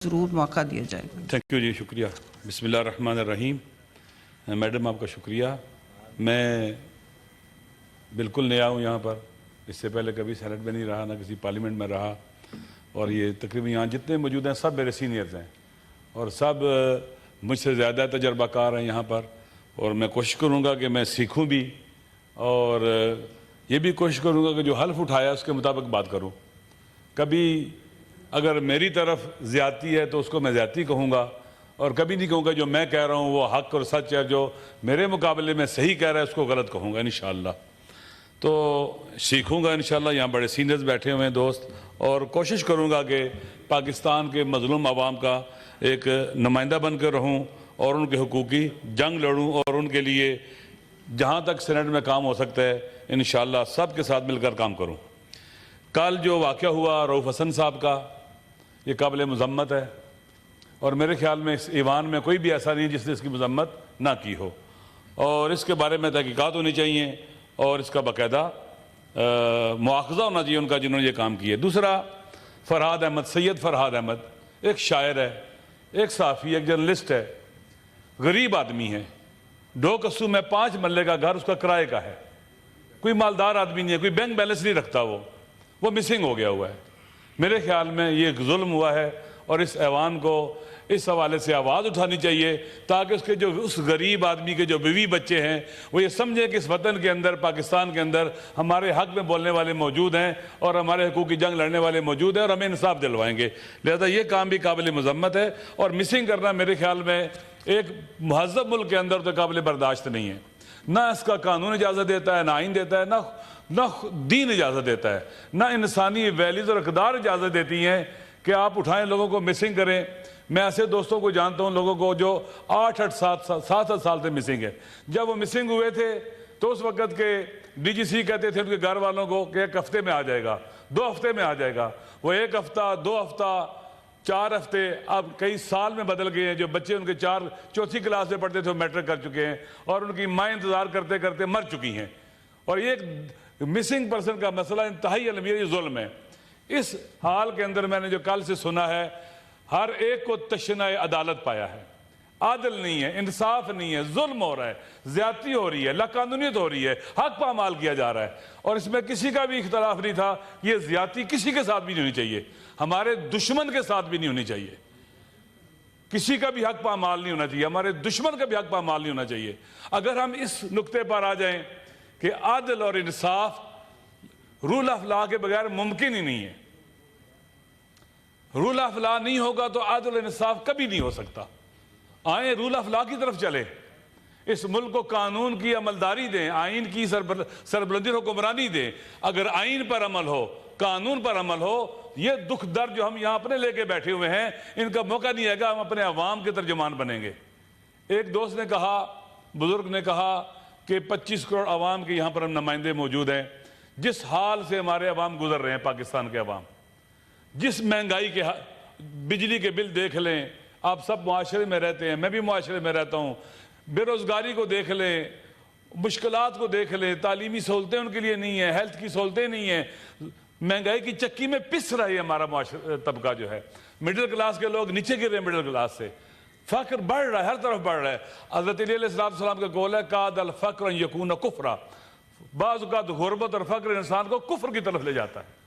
ضرور موقع دیا جائے گا۔ تھینک یو جی، شکریہ۔ بسم اللہ الرحمن الرحیم۔ میڈم آپ کا شکریہ۔ میں بالکل نیا ہوں یہاں پر، اس سے پہلے کبھی سینٹ میں نہیں رہا، نہ کسی پارلیمنٹ میں رہا، اور یہ تقریباً یہاں جتنے موجود ہیں سب میرے سینئرز ہیں اور سب مجھ سے زیادہ تجربہ کار ہیں یہاں پر، اور میں کوشش کروں گا کہ میں سیکھوں بھی اور یہ بھی کوشش کروں گا کہ جو حلف اٹھایا اس کے مطابق بات کروں۔ کبھی اگر میری طرف زیادتی ہے تو اس کو میں زیادتی کہوں گا، اور کبھی نہیں کہوں گا جو میں کہہ رہا ہوں وہ حق اور سچ ہے، جو میرے مقابلے میں صحیح کہہ رہا ہے اس کو غلط کہوں گا انشاءاللہ۔ تو سیکھوں گا انشاءاللہ، یہاں بڑے سینئرز بیٹھے ہوئے ہیں دوست، اور کوشش کروں گا کہ پاکستان کے مظلوم عوام کا ایک نمائندہ بن کر رہوں اور ان کے حقوق کی جنگ لڑوں، اور ان کے لیے جہاں تک سینٹ میں کام ہو سکتا ہے انشاءاللہ سب کے ساتھ مل کر کام کروں۔ کل جو واقعہ ہوا رؤوف حسن صاحب کا، یہ قابل مذمت ہے، اور میرے خیال میں اس ایوان میں کوئی بھی ایسا نہیں جس نے اس کی مذمت نہ کی ہو، اور اس کے بارے میں تحقیقات ہونی چاہیے اور اس کا باقاعدہ مواخذہ ہونا چاہیے ان کا جنہوں نے یہ کام کیا ہے۔ دوسرا، فرحاد احمد، سید فرحاد احمد ایک شاعر ہے، ایک صحافی، ایک جرنلسٹ ہے، غریب آدمی ہے، ڈوکسو میں 5 مرلے کا گھر اس کا کرائے کا ہے، کوئی مالدار آدمی نہیں ہے، کوئی بینک بیلنس نہیں رکھتا، وہ مسنگ ہو گیا ہوا ہے۔ میرے خیال میں یہ ایک ظلم ہوا ہے، اور اس ایوان کو اس حوالے سے آواز اٹھانی چاہیے تاکہ اس غریب آدمی کے جو بیوی بچے ہیں وہ یہ سمجھیں کہ اس وطن کے اندر، پاکستان کے اندر ہمارے حق میں بولنے والے موجود ہیں اور ہمارے حقوق کی جنگ لڑنے والے موجود ہیں اور ہمیں انصاف دلوائیں گے۔ لہذا یہ کام بھی قابل مذمت ہے، اور مسنگ کرنا میرے خیال میں ایک مہذب ملک کے اندر تو قابل برداشت نہیں ہے۔ نہ اس کا قانون اجازت دیتا ہے، نہ آئین دیتا ہے، نہ دین اجازت دیتا ہے، نہ انسانی ویلیز اور اقدار اجازت دیتی ہیں کہ آپ اٹھائیں لوگوں کو مسنگ کریں۔ میں ایسے دوستوں کو جانتا ہوں، لوگوں کو جو 7 سال سے مسنگ ہے۔ جب وہ مسنگ ہوئے تھے تو اس وقت کے ڈی جی سی کہتے تھے ان کے گھر والوں کو کہ 1 ہفتے میں آ جائے گا، 2 ہفتے میں آ جائے گا۔ وہ 1 ہفتہ، 2 ہفتہ، 4 ہفتے اب کئی سال میں بدل گئے ہیں۔ جو بچے ان کے 4 کلاس میں پڑھتے تھے وہ میٹرک کر چکے ہیں، اور ان کی مائیں انتظار کرتے کرتے مر چکی ہیں۔ اور یہ ایک مسنگ پرسن کا مسئلہ انتہائی المیہ ظلم ہے۔ اس حال کے اندر میں نے جو کل سے سنا ہے، ہر ایک کو تشنہ عدالت پایا ہے، عادل نہیں ہے، انصاف نہیں ہے، ظلم ہو رہا ہے، زیادتی ہو رہی ہے، لاقانونیت ہو رہی ہے، حق پامال کیا جا رہا ہے، اور اس میں کسی کا بھی اختلاف نہیں تھا۔ یہ زیادتی کسی کے ساتھ بھی نہیں ہونی چاہیے، ہمارے دشمن کے ساتھ بھی نہیں ہونی چاہیے، کسی کا بھی حق پامال نہیں ہونا چاہیے، ہمارے دشمن کا بھی حق پامال نہیں ہونا چاہیے۔ اگر ہم اس نقطے پر آ جائیں کہ عدل اور انصاف رول آف لا کے بغیر ممکن ہی نہیں ہے، رول آف لا نہیں ہوگا تو عدل و انصاف کبھی نہیں ہو سکتا۔ آئیں رول آف لا کی طرف چلیں، اس ملک کو قانون کی عملداری دیں، آئین کی سربلندی حکمرانی دیں۔ اگر آئین پر عمل ہو، قانون پر عمل ہو، یہ دکھ درد جو ہم یہاں اپنے لے کے بیٹھے ہوئے ہیں ان کا موقع نہیں ہے گا ہم اپنے عوام کے ترجمان بنیں گے۔ ایک دوست نے کہا، بزرگ نے کہا کہ 25 کروڑ عوام کے یہاں پر ہم نمائندے موجود ہیں۔ جس حال سے ہمارے عوام گزر رہے ہیں، پاکستان کے عوام، جس مہنگائی کے، بجلی کے بل دیکھ لیں، آپ سب معاشرے میں رہتے ہیں، میں بھی معاشرے میں رہتا ہوں، بے روزگاری کو دیکھ لیں، مشکلات کو دیکھ لیں، تعلیمی سہولتیں ان کے لیے نہیں ہیں، ہیلتھ کی سہولتیں نہیں ہیں، مہنگائی کی چکی میں پس رہا ہے ہمارا معاشرہ طبقہ جو ہے، مڈل کلاس کے لوگ نیچے گر رہے ہیں، مڈل کلاس سے فقر بڑھ رہا ہے، ہر طرف بڑھ رہا ہے۔ حضرت علی علیہ السلام کا قول ہے، قاد الفقر ان یکون کفرا، بعض اوقات غربت اور فقر انسان کو کفر کی طرف لے جاتا ہے۔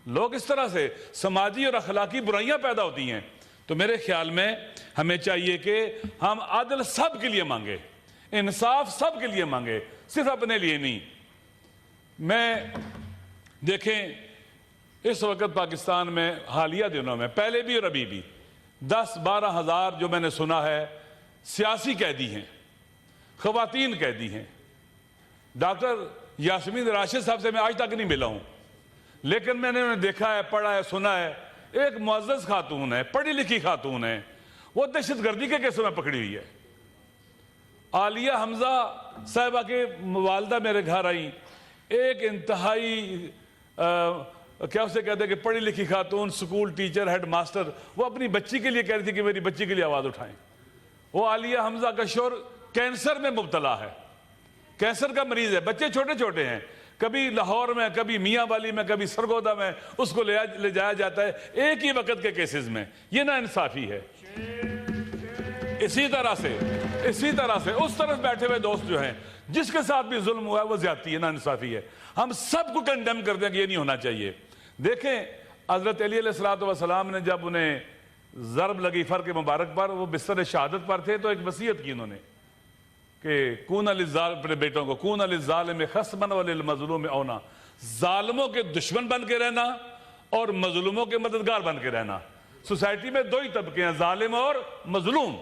لوگ اس طرح سے سماجی اور اخلاقی برائیاں پیدا ہوتی ہیں۔ تو میرے خیال میں ہمیں چاہیے کہ ہم عدل سب کے لیے مانگے، انصاف سب کے لیے مانگے، صرف اپنے لیے نہیں۔ میں دیکھیں اس وقت پاکستان میں حالیہ دنوں میں، پہلے بھی اور ابھی بھی 10-12 ہزار جو میں نے سنا ہے سیاسی قیدی ہیں، خواتین قیدی ہیں۔ ڈاکٹر یاسمین راشد صاحب سے میں آج تک نہیں ملا ہوں، لیکن میں نے انہیں دیکھا ہے، پڑھا ہے، سنا ہے۔ ایک معزز خاتون ہے، پڑھی لکھی خاتون ہے، وہ دہشت گردی کے کیسوں میں پکڑی ہوئی ہے۔ عالیہ حمزہ صاحبہ کے والدہ میرے گھر آئیں، ایک انتہائی کیا اسے کہتے ہیں کہ پڑھی لکھی خاتون، سکول ٹیچر، ہیڈ ماسٹر، وہ اپنی بچی کے لیے کہہ رہی تھی کہ میری بچی کے لیے آواز اٹھائیں۔ وہ عالیہ حمزہ کا شوہر کینسر میں مبتلا ہے، کینسر کا مریض ہے، بچے چھوٹے چھوٹے ہیں، کبھی لاہور میں، کبھی میاں والی میں، کبھی سرگودا میں اس کو لے جایا جاتا ہے ایک ہی وقت کے کیسز میں. یہ نا انصافی ہے. اسی طرح سے اس طرف بیٹھے ہوئے دوست جو ہیں جس کے ساتھ بھی ظلم ہوا ہے وہ زیادتی ہے، نا انصافی ہے. ہم سب کو کنڈیم کرتے ہیں کہ یہ نہیں ہونا چاہیے. دیکھیں حضرت علی علیہ السلام نے جب انہیں ضرب لگی فر کے مبارک پر، وہ بستر شہادت پر تھے، تو ایک وصیت کی انہوں نے کہ کون للظالم، اپنے بیٹوں کو، کون للظالم خصما وللمظلوم اونا، ظالموں کے دشمن بن کے رہنا اور مظلوموں کے مددگار بن کے رہنا. سوسائٹی میں دو ہی طبقے ہیں، ظالم اور مظلوم.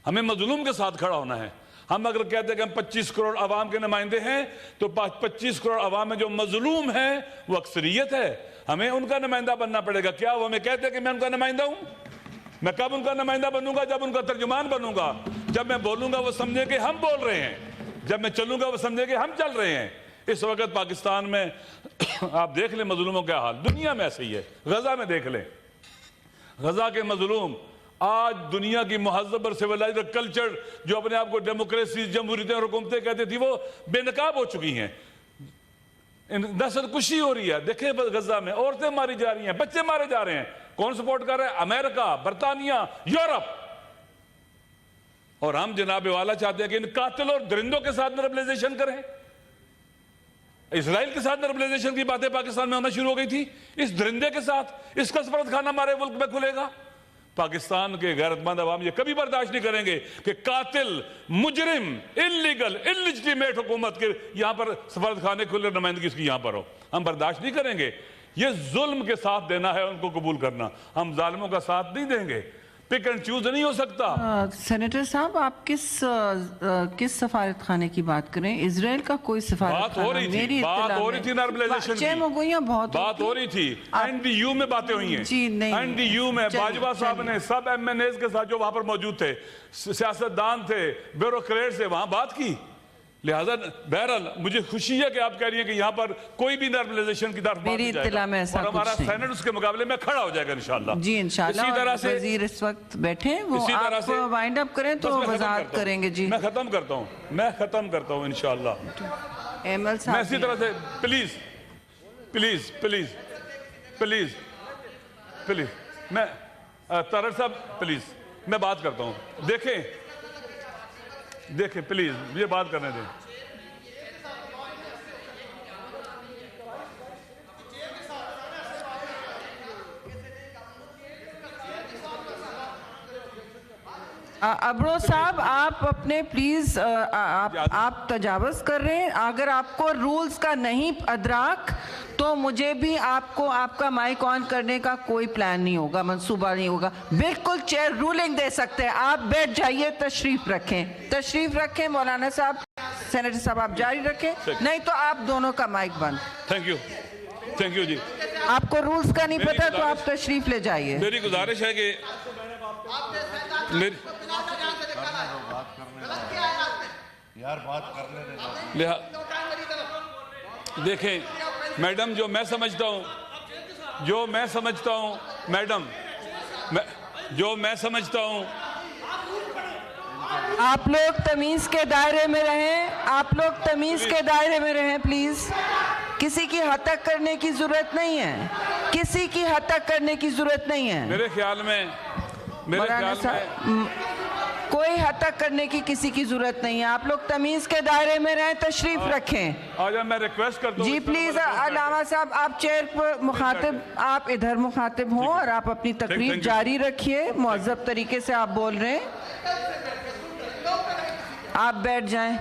ہمیں مظلوم کے ساتھ کھڑا ہونا ہے. ہم اگر کہتے ہیں کہ ہم 25 کروڑ عوام کے نمائندے ہیں تو 25 کروڑ عوام میں جو مظلوم ہیں وہ اکثریت ہے، ہمیں ان کا نمائندہ بننا پڑے گا. کیا وہ ہمیں کہتے ہیں کہ میں ان کا نمائندہ ہوں؟ میں کب ان کا نمائندہ بنوں گا؟ جب ان کا ترجمان بنوں گا. جب میں بولوں گا وہ سمجھیں کہ ہم بول رہے ہیں، جب میں چلوں گا وہ سمجھیں کہ ہم چل رہے ہیں. اس وقت پاکستان میں آپ دیکھ لیں مظلوموں کا حال، دنیا میں ایسے ہی ہے. غزہ میں دیکھ لیں، غزہ کے مظلوم آج دنیا کی مہذب اور سویلائزڈ کلچر جو اپنے آپ کو ڈیموکریسی، جمہوریتیں اور حکومتیں کہتے تھی، وہ بے نقاب ہو چکی ہیں. نسل کشی ہو رہی ہے. دیکھیں غزہ میں عورتیں ماری جا رہی ہیں، بچے مارے جا رہے ہیں. کون سپورٹ کر رہے ہیں؟ امریکہ، برطانیہ، یورپ. اور ہم جناب والا چاہتے ہیں کہ ان قاتل اور درندوں کے ساتھ نرملائزیشن کریں. اسرائیل کے ساتھ نرملائزیشن کی باتیں پاکستان میں ہونا شروع ہو گئی تھی. اس درندے کے ساتھ اس کا سفارت خانہ ہمارے ملک میں کھلے گا. پاکستان کے غیرت مند عوام یہ کبھی برداشت نہیں کریں گے کہ قاتل، مجرم، انلیگل، انلیجٹیمیٹ حکومت کے یہاں پر سفارت خانے کھلے، نمائندگی اس کی یہاں پر ہو. ہم برداشت نہیں کریں گے. یہ ظلم کے ساتھ دینا ہے، ان کو قبول کرنا. ہم ظالموں کا ساتھ نہیں دیں گے. پک اینڈ چوز نہیں ہو سکتا. سینیٹر صاحب، آپ کس سفارت خانے کی بات کریں؟ اسرائیل کا کوئی سفارت خانہ؟ بات ہو رہی تھی نارملائزیشن کی، بات ہو رہی تھی. این ڈی یو میں باتیں ہوئی ہیں. این ڈی یو میں باجوہ صاحب نے سب ایم این ایز کے ساتھ جو وہاں پر موجود تھے، سیاستدان تھے، بیوروکریٹ سے، وہاں بات کی. لہذا بہرحال مجھے خوشی ہے کہ آپ کہہ رہی ہیں کہ یہاں پر کوئی بھی نارملائزیشن کی طرف بات نہیں جائے گا اور ہمارا سینٹ اس کے مقابلے میں کھڑا ہو جائے گا انشاءاللہ. جی انشاءاللہ. اسی طرح سے وزیر اس وقت بیٹھے ہیں، وہ آپ وائنڈ اپ کریں تو وضاحت کریں گے. جی میں ختم کرتا ہوں انشاءاللہ. ایمل صاحب میں اسی طرح سے پلیز میں طاہر صاحب پلیز میں بات کرتا ہوں. دیکھیں پلیز یہ بات کرنے دیں. ابرو صاحب آپ اپنے پلیز آپ تجاوز کر رہے ہیں. اگر آپ کو رولز کا نہیں ادراک تو مجھے بھی آپ کو آپ کا مائک آن کرنے کا کوئی پلان نہیں ہوگا، منصوبہ نہیں ہوگا. بالکل چیئر رولنگ دے سکتے ہیں. آپ بیٹھ جائیے، تشریف رکھیں مولانا صاحب. سینیٹر صاحب آپ جاری رکھیں، نہیں تو آپ دونوں کا مائک بند. تھینک یو جی. آپ کو رولز کا نہیں پتا تو آپ تشریف لے جائیے. میری گزارش ہے کہ دیکھیں میڈم، جو میں سمجھتا ہوں آپ لوگ تمیز کے دائرے میں رہیں، پلیز. کسی کی حتک کرنے کی ضرورت نہیں ہے. میرے خیال میں کوئی حتک کرنے کی کسی کی ضرورت نہیں ہے. آپ لوگ تمیز کے دائرے میں رہیں، تشریف رکھیں. آج میں ریکویسٹ کرتا ہوں جی پلیز علامہ صاحب، آپ چیئر پر مخاطب، آپ ادھر مخاطب ہوں اور آپ اپنی تقریر جاری رکھیے. مہذب طریقے سے آپ بول رہے ہیں. آپ بیٹھ جائیں.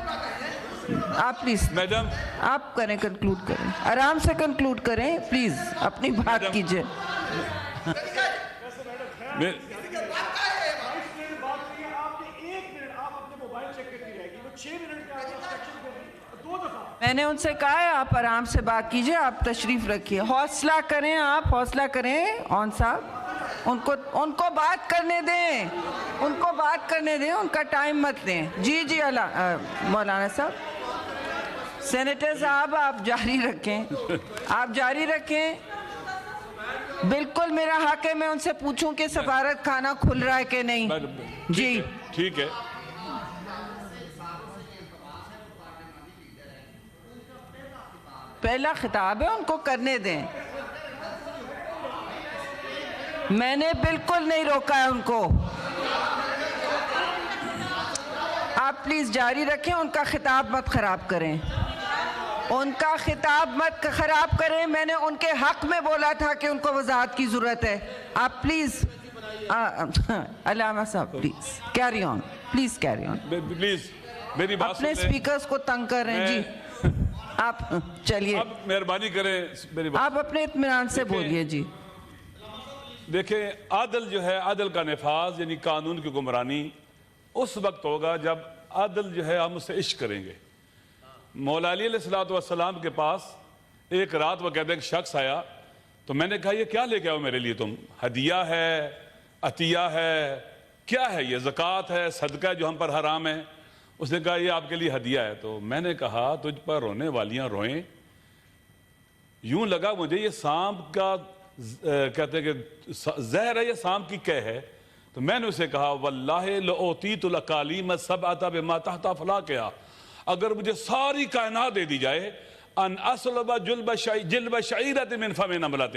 آپ پلیز میڈم آپ کنکلوڈ کریں، آرام سے کنکلوڈ کریں پلیز، اپنی بات کیجئے. میں نے ان سے کہا ہے آپ آرام سے بات کیجئے، آپ تشریف رکھیے. حوصلہ کریں، آپ حوصلہ کریں. اون صاحب ان کو بات کرنے دیں، ان کا ٹائم مت دیں. جی مولانا صاحب. سینیٹر صاحب آپ جاری رکھیں. بالکل میرا حق ہے میں ان سے پوچھوں کہ سفارت خانہ کھل رہا ہے کہ نہیں. جی ٹھیک ہے. پہلا خطاب ہے، ان کو کرنے دیں. میں نے بالکل نہیں روکا ہے ان کو. آپ پلیز جاری رکھیں، ان کا خطاب مت خراب کریں. ان کا خطاب مت خراب کریں. میں نے ان کے حق میں بولا تھا کہ ان کو وضاحت کی ضرورت ہے. آپ پلیز علامہ صاحب please carry on, please carry on. Please میری بات اپنے اسپیکرز کو تنگ کر رہے ہیں. جی آپ چلیے، اب مہربانی کریں میری بات. آپ اپنے اطمینان سے بولیے. جی دیکھیں، عدل جو ہے، عدل کا نفاذ یعنی قانون کی حکمرانی اس وقت ہوگا جب عدل جو ہے ہم اس سے عشق کریں گے. مولا علی علیہ السلام کے پاس ایک رات وہ کہتے ہیں کہ شخص آیا، تو میں نے کہا یہ کیا لے کے آؤ میرے لیے تم؟ ہدیہ ہے، عطیہ ہے، کیا ہے یہ؟ زکوٰۃ ہے، صدقہ ہے جو ہم پر حرام ہے؟ اس نے کہا یہ آپ کے لیے ہدیہ ہے. تو میں نے کہا تجھ پر رونے والیاں روئیں. یوں لگا مجھے یہ سانپ کا کہتے ہیں کہ زہر ہے یا سانپ کی قے ہے. تو میں نے اسے کہا واللہ لأوتیت الاقالیم سبعۃ بما تحت افلاکہا، اگر مجھے ساری کائنات دے دی جائے ان اسلب جلب شعیرۃ من فم نملۃ،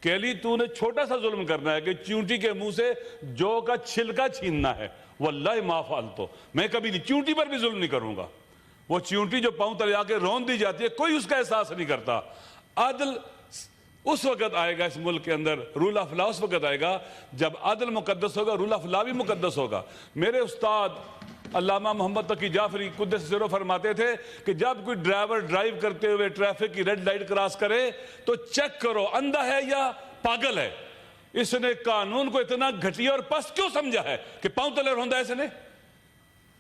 کہ علی تو نے چھوٹا سا ظلم کرنا ہے کہ چونٹی کے منہ سے جو کا چھلکا چھیننا ہے، واللہ ما فعلتو، میں کبھی نہیں چونٹی پر بھی ظلم نہیں کروں گا. وہ چونٹی جو پاؤں تلے آ کے رون دی جاتی ہے، کوئی اس کا احساس نہیں کرتا. عدل اس وقت آئے گا اس ملک کے اندر، رول آف لا اس وقت آئے گا جب عدل مقدس ہوگا، رول آف لا بھی مقدس ہوگا. میرے استاد علامہ محمد تقی جعفری قدس سرہ فرماتے تھے کہ جب کوئی ڈرائیور ڈرائیو کرتے ہوئے ٹریفک کی ریڈ لائٹ کراس کرے تو چیک کرو اندھا ہے یا پاگل ہے. اس نے قانون کو اتنا گھٹیا اور پست کیوں سمجھا ہے کہ پاؤں تلے روندا ہے اس نے؟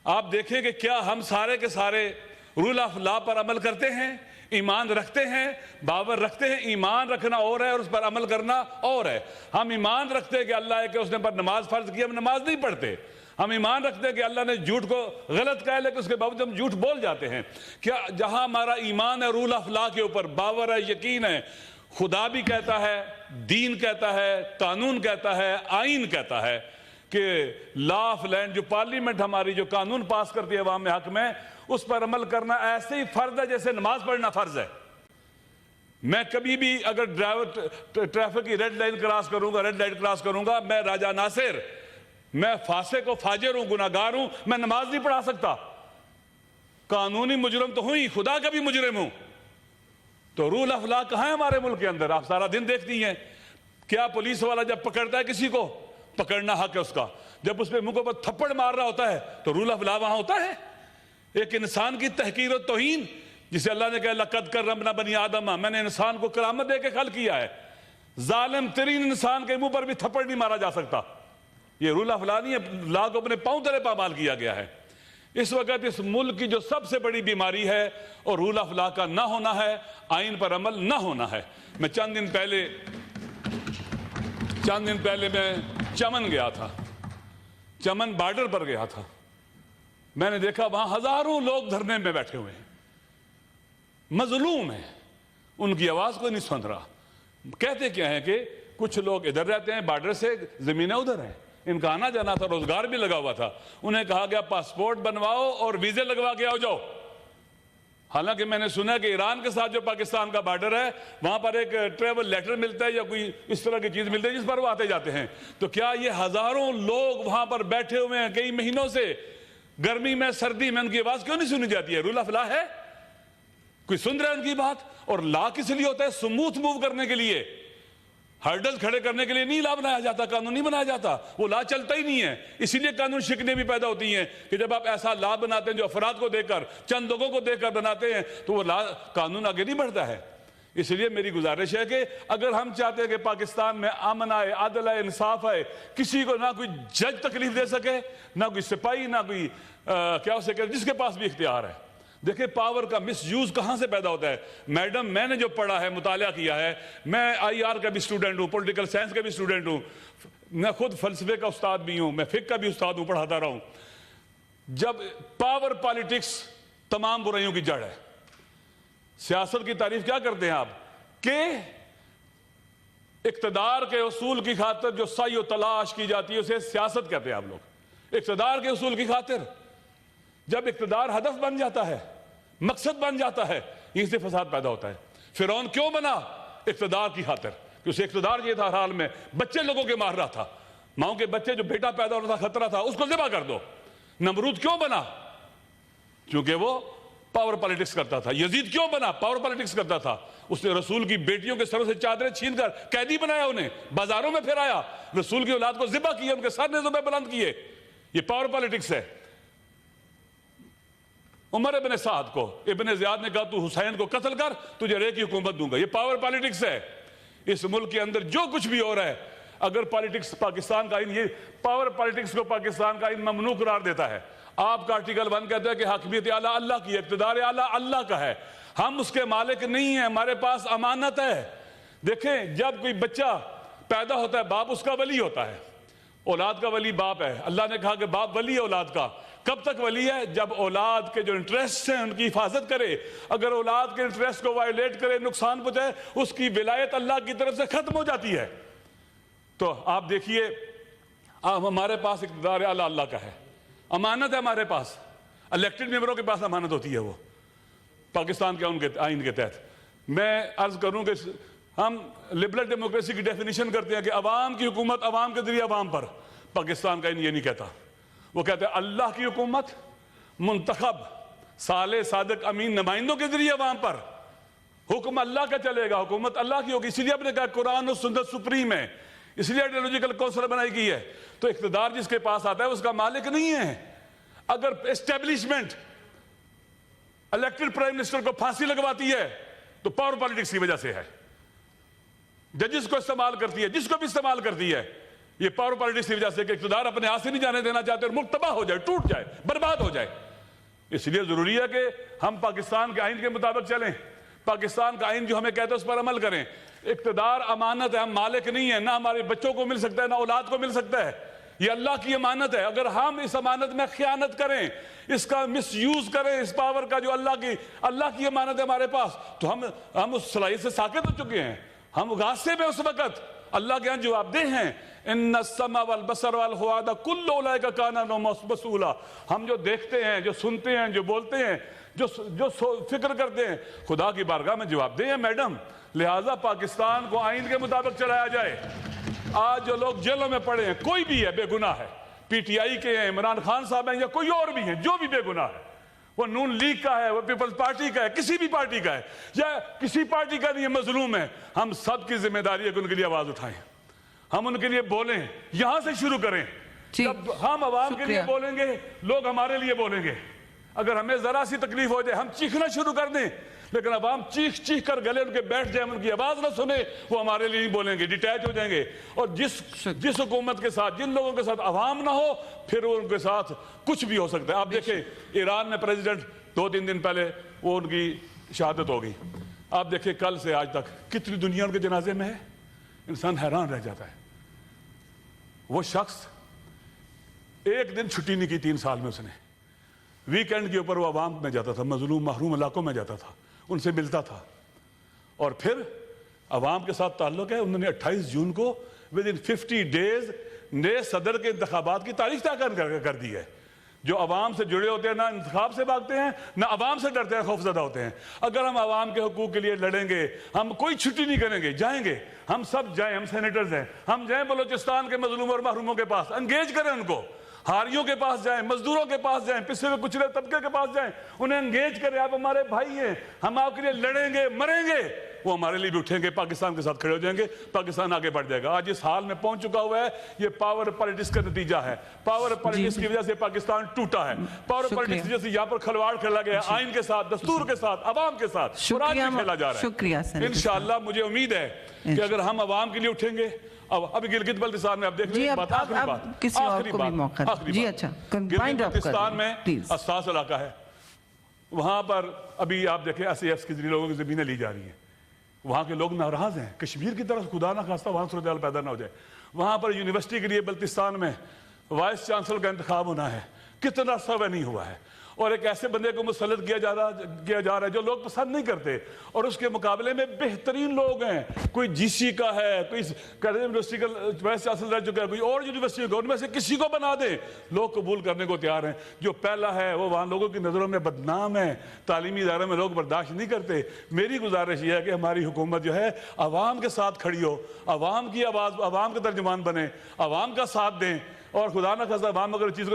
آپ دیکھیں کہ کیا ہم سارے کے سارے رول آف لا پر عمل کرتے ہیں، ایمان رکھتے ہیں، باور رکھتے ہیں؟ ایمان رکھنا اور ہے اور اس پر عمل کرنا اور ہے. ہم ایمان رکھتے ہیں کہ اللہ ہے کہ اس نے پر نماز فرض کی، ہم نماز نہیں پڑھتے. ہم ایمان رکھتے ہیں کہ اللہ نے جھوٹ کو غلط کہا لیکن اس کے باوجود ہم جھوٹ بول جاتے ہیں. کیا جہاں ہمارا ایمان ہے، رول آف لا کے اوپر باور ہے، یقین ہے، خدا بھی کہتا ہے، دین کہتا ہے، قانون کہتا ہے، آئین کہتا ہے کہ لا آف لینڈ، جو پارلیمنٹ ہماری جو قانون پاس کرتی ہے عوام حق میں، اس پر عمل کرنا ایسے ہی فرض ہے جیسے نماز پڑھنا فرض ہے. میں کبھی بھی اگر ڈرائیور ٹریفک کی ریڈ لائن کراس کروں گا، ریڈ لائٹ کراس کروں گا، میں راجہ ناصر، میں فاسق و فاجر ہوں، گناہگار ہوں، میں نماز نہیں پڑھا سکتا. قانونی مجرم تو ہوں ہی، خدا کا بھی مجرم ہوں. تو رول آف لا کہاں ہے ہمارے ملک کے اندر؟ آپ سارا دن دیکھتی ہیں. کیا پولیس والا جب پکڑتا ہے کسی کو، پکڑنا حق ہے اس کا، جب اس پہ منہ پر تھپڑ مار رہا ہوتا ہے تو رول آف لا وہاں ہوتا ہے؟ ایک انسان کی تحقیر و توہین، جسے اللہ نے کہا لقد کرمنا بنی آدم، میں نے انسان کو کرامت دے کے خلق کیا ہے. ظالم ترین انسان کے منہ پر بھی تھپڑ نہیں مارا جا سکتا. یہ رول آف لا نہیں ہے، لا کو اپنے پاؤں تلے پامال کیا گیا ہے. اس وقت اس ملک کی جو سب سے بڑی بیماری ہے اور رول آف لا کا نہ ہونا ہے، آئین پر عمل نہ ہونا ہے. میں چند دن پہلے میں چمن گیا تھا، چمن بارڈر پر گیا تھا. میں نے دیکھا وہاں ہزاروں لوگ دھرنے میں بیٹھے ہوئے ہیں، مظلوم ہیں، ان کی آواز کوئی نہیں سن رہا. کہتے کیا ہیں کہ کچھ لوگ ادھر رہتے ہیں، بارڈر سے زمینیں ادھر ہیں، ان کا آنا جانا تھا، روزگار بھی لگا ہوا تھا. انہیں کہا گیا پاسپورٹ بنواؤ اور ویزے لگوا کے آؤ جاؤ. حالانکہ میں نے سنا کہ ایران کے ساتھ جو پاکستان کا بارڈر ہے وہاں پر ایک ٹریول لیٹر ملتا ہے یا کوئی اس طرح کی چیز ملتی ہے جس پر وہ آتے جاتے ہیں. تو کیا یہ ہزاروں لوگ وہاں پر بیٹھے ہوئے ہیں کئی مہینوں سے، گرمی میں سردی میں، ان کی آواز کیوں نہیں سنی جاتی ہے؟ رول آف لا ہے؟ کوئی سن رہا ہے ان کی بات؟ اور لا کس لیے ہوتا ہے؟ سموتھ موو کرنے کے لیے، ہرڈل کھڑے کرنے کے لیے نہیں لا بنایا جاتا، قانون نہیں بنایا جاتا. وہ لا چلتا ہی نہیں ہے. اسی لیے قانون شکنیں بھی پیدا ہوتی ہیں کہ جب آپ ایسا لا بناتے ہیں جو افراد کو دیکھ کر، چند لوگوں کو دیکھ کر بناتے ہیں تو وہ لا قانون آگے نہیں بڑھتا ہے. اس لیے میری گزارش ہے کہ اگر ہم چاہتے ہیں کہ پاکستان میں امن آئے، عدل آئے، انصاف آئے، کسی کو نہ کوئی جج تکلیف دے سکے، نہ کوئی سپاہی، نہ کوئی کیا اسے کہ جس کے پاس بھی اختیار ہے. دیکھیں پاور کا مس یوز کہاں سے پیدا ہوتا ہے. میڈم میں نے جو پڑھا ہے، مطالعہ کیا ہے، میں آئی آر کا بھی اسٹوڈنٹ ہوں، پولیٹیکل سائنس کا بھی اسٹوڈنٹ ہوں، میں خود فلسفے کا استاد بھی ہوں، میں فقہ کا بھی استاد ہوں، پڑھاتا رہا ہوں. جب پاور پالیٹکس تمام برائیوں کی جڑ ہے. سیاست کی تعریف کیا کرتے ہیں آپ کہ اقتدار کے اصول کی خاطر جو سعی و تلاش کی جاتی ہے اسے سیاست کہتے ہیں آپ لوگ. اقتدار کے اصول کی خاطر جب اقتدار ہدف بن جاتا ہے، مقصد بن جاتا ہے، یہیں سے فساد پیدا ہوتا ہے. فرعون کیوں بنا؟ اقتدار کی خاطر، کہ اسے اقتدار یہ تھا ہر حال میں، بچے لوگوں کے مار رہا تھا، ماؤں کے بچے جو بیٹا پیدا ہونا تھا خطرہ تھا، اس کو ذبح کر دو۔ نمرود کیوں بنا؟ کیونکہ وہ پاور پالیٹکس کرتا تھا۔ یزید کیوں بنا؟ پاور پالیٹکس کرتا تھا، اس نے رسول کی بیٹیوں کے سروں سے چادریں چھین کر قیدی بنایا، انہیں بازاروں میں پھرایا، رسول کی اولاد کو ذبح کیا، ان کے سر نیزوں پہ بلند کیے، یہ پاور پالیٹکس ہے۔ عمر ابن سعد کو ابن زیاد نے کہا تو حسین کو قتل کر، تجھے رے کی حکومت دوں گا، یہ پاور پالیٹکس ہے۔ اس ملک کے اندر جو کچھ بھی ہو رہا ہے، اگر پالیٹکس پاکستان کا آئین، یہ پاور پالیٹکس کو پاکستان کا آئین ممنوع قرار دیتا ہے۔ آپ کا آرٹیکل 1 کہتا ہے کہ حاکمیت اعلیٰ اللہ کی ہے، اقتدار اعلیٰ اللہ کا ہے، ہم اس کے مالک نہیں ہیں، ہمارے پاس امانت ہے۔ دیکھیں جب کوئی بچہ پیدا ہوتا ہے باپ اس کا ولی ہوتا ہے، اولاد کا ولی باپ ہے۔ اللہ نے کہا کہ باپ ولی ہے اولاد کا، کب تک ولی ہے؟ جب اولاد کے جو انٹریسٹ ہیں ان کی حفاظت کرے، اگر اولاد کے انٹریسٹ کو وائلیٹ کرے، نقصان پہنچائے، اس کی ولایت اللہ کی طرف سے ختم ہو جاتی ہے۔ تو آپ دیکھیے ہمارے پاس اقتدار اعلیٰ اللہ کا ہے، امانت ہے ہمارے پاس، الیکٹڈ ممبروں کے پاس امانت ہوتی ہے وہ پاکستان کے ان کے آئین کے تحت۔ میں عرض کروں کہ ہم لبرل ڈیموکریسی کی ڈیفینیشن کرتے ہیں کہ عوام کی حکومت عوام کے ذریعے عوام پر، پاکستان کا آئین یہ نہیں کہتا، وہ کہتے ہیں اللہ کی حکومت منتخب صالح صادق امین نمائندوں کے ذریعے عوام پر، حکم اللہ کا چلے گا، حکومت اللہ کی ہوگی۔ اسی لیے آپ نے کہا قرآن و سنت سپریم ہے، اس لیے آئیڈیالوجیکل کونسل بنائی گئی ہے۔ تو اقتدار جس کے پاس آتا ہے اس کا مالک نہیں ہے۔ اگر اسٹیبلشمنٹ الیکٹڈ پرائم منسٹر کو پھانسی لگواتی ہے تو پاور پالیٹکس کی وجہ سے ہے، ججز کو استعمال کرتی ہے، جس کو بھی استعمال کرتی ہے، یہ پاور پالیٹکس کی وجہ سے کہ اقتدار اپنے ہاتھ سے نہیں جانے دینا چاہتے اور ملک تباہ ہو جائے، ٹوٹ جائے، برباد ہو جائے۔ اس لیے ضروری ہے کہ ہم پاکستان کے آئین کے مطابق چلیں، پاکستان کا آئین جو ہمیں کہتا ہے اس پر عمل کریں۔ اقتدار امانت ہے، ہم مالک نہیں ہیں، نہ ہمارے بچوں کو مل سکتا ہے نہ اولاد کو مل سکتا ہے، یہ اللہ کی امانت ہے۔ اگر ہم اس امانت میں خیانت کریں، اس کا مس یوز کریں، اس پاور کا جو اللہ کی امانت ہے ہمارے پاس، تو ہم اس صلاحیت سے ساقط ہو چکے ہیں، ہم غاصے میں اس وقت اللہ کے یہاں جواب دہ ہیں۔ ان السمع والبصر والفؤاد کل اولئک کان عنہ مسئولا، ہم جو دیکھتے ہیں، جو سنتے ہیں، جو بولتے ہیں، جو فکر کرتے ہیں، خدا کی بارگاہ میں جواب دہ ہیں میڈم۔ لہٰذا پاکستان کو آئین کے مطابق چلایا جائے۔ آج جو لوگ جیلوں میں پڑے ہیں، کوئی بھی ہے بے گناہ ہے، پی ٹی آئی کے ہیں، عمران خان صاحب ہیں یا کوئی اور بھی ہیں، جو بھی بے گناہ ہے، وہ نون لیگ کا ہے، وہ پیپلز پارٹی کا ہے، کسی بھی پارٹی کا ہے، یا کسی پارٹی کا نہیں مظلوم ہے، ہم سب کی ذمہ داری ہے کہ ان کے لیے آواز اٹھائیں، ہم ان کے لیے بولیں، یہاں سے شروع کریں۔ جب ہم عوام کے لیے بولیں گے، لوگ ہمارے لیے بولیں گے۔ اگر ہمیں ذرا سی تکلیف ہو جائے ہم چیخنا شروع کر دیں، لیکن عوام چیخ کر گلے ان کے بیٹھ جائیں، ان کی آواز نہ سنے، وہ ہمارے لیے نہیں بولیں گے، ڈیٹیچ ہو جائیں گے۔ اور جس حکومت کے ساتھ، جن لوگوں کے ساتھ عوام نہ ہو، پھر ان کے ساتھ کچھ بھی ہو سکتا ہے۔ آپ دیکھیں ایران میں پریزیڈنٹ 2-3 دن پہلے وہ ان کی شہادت ہو گئی، آپ دیکھیں کل سے آج تک کتنی دنیا ان کے جنازے میں ہے، انسان حیران رہ جاتا ہے۔ وہ شخص ایک دن چھٹی نہیں کی 3 سال میں، اس نے ویکینڈ کے اوپر وہ عوام میں جاتا تھا، مظلوم محروم علاقوں میں جاتا تھا، ان سے ملتا تھا، اور پھر عوام کے ساتھ تعلق ہے۔ انہوں نے 28 جون کو within 50 days نئے صدر کے انتخابات کی تاریخ طے کر دی ہے۔ جو عوام سے جڑے ہوتے ہیں نہ انتخاب سے بھاگتے ہیں نہ عوام سے ڈرتے ہیں، خوفزدہ ہوتے ہیں۔ اگر ہم عوام کے حقوق کے لیے لڑیں گے، ہم کوئی چھٹی نہیں کریں گے، جائیں گے، ہم سب جائیں، ہم سینیٹرز ہیں، ہم جائیں بلوچستان کے مظلوم اور محروموں کے پاس، انگیج کریں ان کو، ہاریوں کے پاس جائیں، مزدوروں کے پاس جائیں، پچھڑے ہوئے کچلے طبقے کے پاس جائیں، انہیں انگیج کریں، آپ ہمارے بھائی ہیں، ہم آپ کے لیے لڑیں گے، مریں گے، وہ ہمارے لیے بھی اٹھیں گے، پاکستان کے ساتھ کھڑے ہو جائیں گے، پاکستان آگے بڑھ جائے گا۔ آج اس حال میں پہنچ چکا ہوا ہے، یہ پاور پالیٹکس کا نتیجہ ہے۔ پاور پالیٹکس کی وجہ سے پاکستان ٹوٹا ہے، پاور پالیٹکس کی وجہ سے یہاں پر کھلواڑ کھیلا گیا ہے، آئین کے ساتھ، دستور کے ساتھ، عوام کے ساتھ، اور آج بھی کھیلا جا رہا ہے۔ انشاءاللہ مجھے امید ہے کہ اگر ہم عوام کے لیے اٹھیں گے، ابھی گلگت بلتستان میں آپ دیکھ لیں، آخری بات، گلگت بلتستان میں حساس علاقہ ہے، وہاں پر ابھی آپ دیکھیں SAF کے ذریعے لوگوں کی زمینیں لی جا رہی ہیں، وہاں کے لوگ ناراض ہیں، کشمیر کی طرف خدا نہ خواستہ وہاں صورتحال پیدا نہ ہو جائے۔ وہاں پر یونیورسٹی کے لیے بلتستان میں وائس چانسلر کا انتخاب ہونا ہے، کتنا عرصہ نہیں ہوا ہے، اور ایک ایسے بندے کو مسلط کیا جا رہا ہے جو لوگ پسند نہیں کرتے، اور اس کے مقابلے میں بہترین لوگ ہیں، کوئی جی سی کا ہے، کوئی یونیورسٹی کا وائس چانسلر رہ چکا ہے، کوئی اور یونیورسٹی کا، ان میں سے کسی کو بنا دیں، لوگ قبول کرنے کو تیار ہیں۔ جو پہلا ہے وہ وہاں لوگوں کی نظروں میں بدنام ہے، تعلیمی اداروں میں لوگ برداشت نہیں کرتے۔ میری گزارش یہ ہے کہ ہماری حکومت جو ہے عوام کے ساتھ کھڑی ہو، عوام کی آواز، عوام کا ترجمان بنے، عوام کا ساتھ دیں، اور خدا نہ خواستہ عوام اگر چیز کو